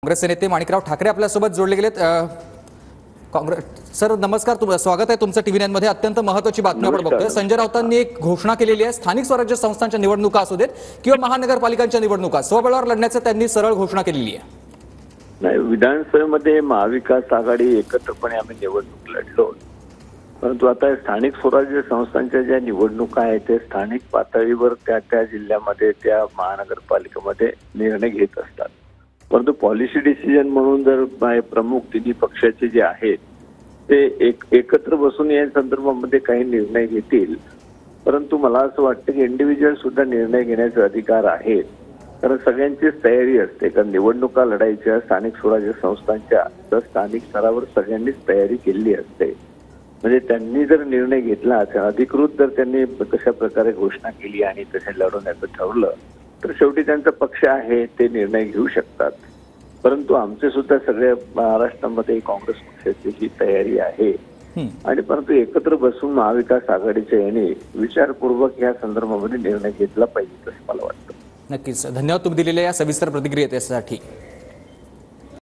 काँग्रेसचे नेते माणिकराव ठाकरे आपल्यासोबत जोडले गेलेत। काँग्रेस सर नमस्कार, स्वागत आहे तुमचं टीव्ही 9 मध्ये। अत्यंत महत्त्वाची बातमी आपण बघतोय। संजय राऊतांनी एक घोषणा केलेली आहे, स्थानिक स्वराज्य संस्थांच्या निवडणुका असू देत किंवा महानगरपालिकांच्या निवडणुका स्वबळावर लढण्याचं त्यांनी सरळ घोषणा केलेली आहे। नाही, विधानसभेमध्ये महाविकास आघाडी एकत्रपणे आम्ही निवडणूक लढलो, परंतु आता स्थानिक स्वराज्य संस्थांच्या ज्या निवडणुका आहेत ते स्थानिक पातळीवर त्या जिल्ह्यामध्ये त्या महानगरपालिकेमध्ये निर्णय घेत असतात। परंतु पॉलिसी डिसिजन म्हणून जर प्रमुख तिन्ही पक्षाचे जे आहेत ते एकत्र बसून या संदर्भामध्ये काही निर्णय घेतील, परंतु मला असं वाटतं की इंडिव्हिज्युअल सुद्धा निर्णय घेण्याचे अधिकार आहेत, कारण सगळ्यांचीच तयारी असते। कारण निवडणुका लढायच्या स्थानिक स्वराज्य संस्थांच्या तर स्थानिक स्तरावर सगळ्यांनीच तयारी केलेली असते। म्हणजे त्यांनी जर निर्णय घेतला, अधिकृत जर त्यांनी कशा प्रकारे घोषणा केली आणि तसे लढवण्याचं ठरवलं तर शेवटी त्यांचा पक्ष आहे ते निर्णय घेऊ शकतात। परंतु आमचे सुद्धा सगळ्या महाराष्ट्रामध्ये काँग्रेस पक्षाची ही तयारी आहे आणि परंतु एकत्र बसून महाविकास आघाडीच्या याने विचारपूर्वक या संदर्भामध्ये निर्णय घेतला पाहिजे असं मला वाटतं। नक्कीच, धन्यवाद तुम्ही दिलेल्या या सविस्तर प्रतिक्रियेसाठी।